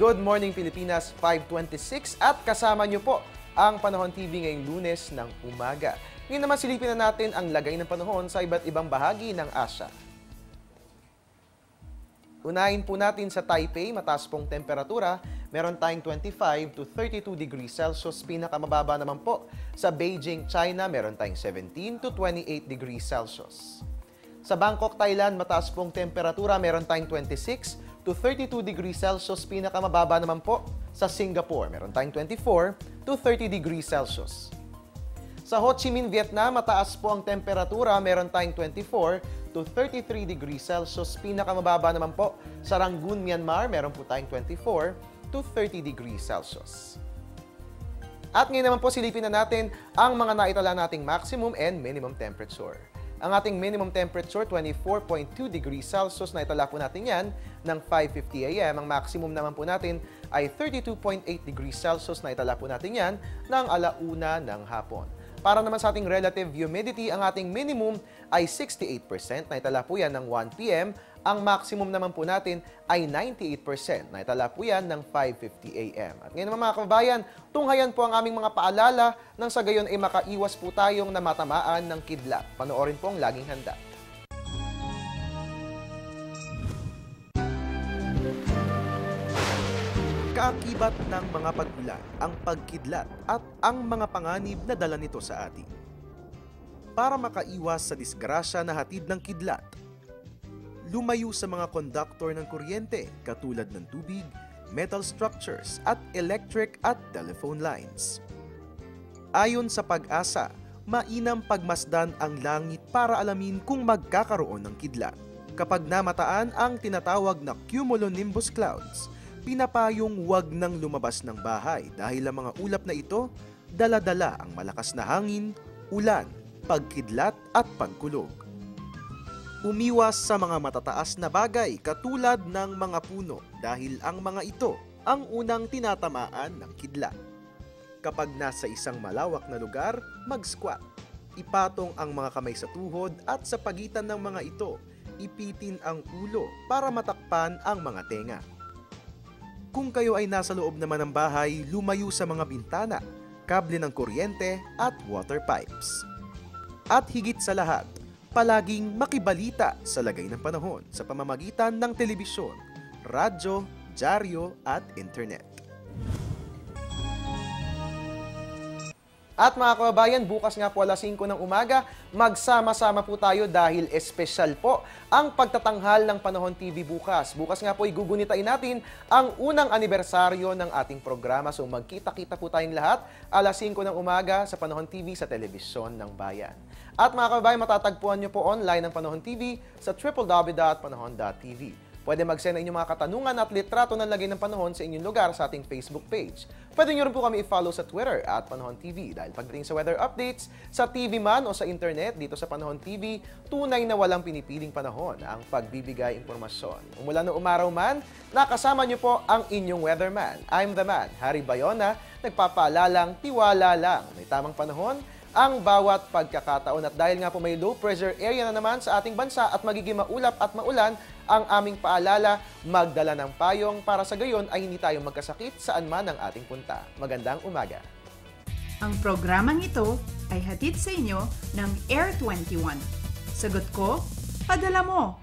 Good morning Pilipinas, 5:26 at kasama niyo po ang Panahon TV ngayong Lunes ng umaga. Ngayon naman silipin na natin ang lagay ng panahon sa iba't ibang bahagi ng Asya. Unahin po natin sa Taipei, mataas pong temperatura. Meron tayong 25 to 32 degrees Celsius. Pinakamababa naman po sa Beijing, China, meron tayong 17 to 28 degrees Celsius. Sa Bangkok, Thailand, mataas pong temperatura. Meron tayong 26 to 32 degrees Celsius. Pinakamababa naman po sa Singapore. Meron tayong 24 to 30 degrees Celsius. Sa Ho Chi Minh, Vietnam, mataas po ang temperatura. Meron tayong 24 to 33 degrees Celsius. Pinakamababa naman po sa Rangoon, Myanmar. Meron po tayong 24 to 30 degrees Celsius. At ngayon naman po silipin na natin ang mga naitala nating maximum and minimum temperature. Ang ating minimum temperature, 24.2 degrees Celsius. Naitala po natin yan ng 5:50 a.m. Ang maximum naman po natin ay 32.8 degrees Celsius. Naitala po natin yan ng 1:00 ng hapon. Para naman sa ating relative humidity, ang ating minimum ay 68%. Naitala po yan ng 1 p.m. Ang maximum naman po natin ay 98%. Naitala po yan ng 5:50 a.m. At ngayon naman mga kababayan, tunghayan po ang aming mga paalala nang sa gayon ay makaiwas po tayong namatamaan ng kidlat. Panoorin po ang laging handa. Kaakibat ng mga pag-ulan, ang pagkidlat at ang mga panganib na dala nito sa atin. Para makaiwas sa disgrasya na hatid ng kidlat, lumayo sa mga konduktor ng kuryente katulad ng tubig, metal structures at electric at telephone lines. Ayon sa Pag-asa, mainam pagmasdan ang langit para alamin kung magkakaroon ng kidlat. Kapag namataan ang tinatawag na cumulonimbus clouds, pinapayong huwag nang lumabas ng bahay dahil ang mga ulap na ito dala-dala ang malakas na hangin, ulan, pagkidlat at pagkulog. Umiwas sa mga matataas na bagay katulad ng mga puno dahil ang mga ito ang unang tinatamaan ng kidlat. Kapag nasa isang malawak na lugar, mag-squat. Ipatong ang mga kamay sa tuhod at sa pagitan ng mga ito, ipitin ang ulo para matakpan ang mga tenga. Kung kayo ay nasa loob naman ng bahay, lumayo sa mga bintana, kable ng kuryente at water pipes. At higit sa lahat, palaging makibalita sa lagay ng panahon sa pamamagitan ng telebisyon, radyo, dyaryo at internet. At mga kababayan, bukas nga po alas 5 ng umaga, magsama-sama po tayo dahil espesyal po ang pagtatanghal ng Panahon TV bukas. Bukas nga po igugunitain natin ang unang anibersaryo ng ating programa. So magkita-kita po tayong lahat alas 5 ng umaga sa Panahon TV sa telebisyon ng bayan. At mga kababayan, matatagpuan nyo po online ang Panahon TV sa www.panahon.tv. Pwede mag-send na inyong mga katanungan at litrato ng lagay ng panahon sa inyong lugar sa ating Facebook page. Pwede nyo rin po kami i-follow sa Twitter at Panahon TV. Dahil pagdating sa weather updates, sa TV man o sa internet, dito sa Panahon TV, tunay na walang pinipiling panahon ang pagbibigay impormasyon. Umulan o umaraw man, nakasama nyo po ang inyong weatherman. I'm the man, Harry Bayona, nagpapaalalang tiwala lang. May tamang panahon ang bawat pagkakataon at dahil nga po may low pressure area na naman sa ating bansa at magiging maulap at maulan, ang aming paalala, magdala ng payong para sa gayon ay hindi tayo magkasakit saan man ang ating punta. Magandang umaga. Ang programang ito ay hatid sa inyo ng Air 21. Sagot ko, padala mo.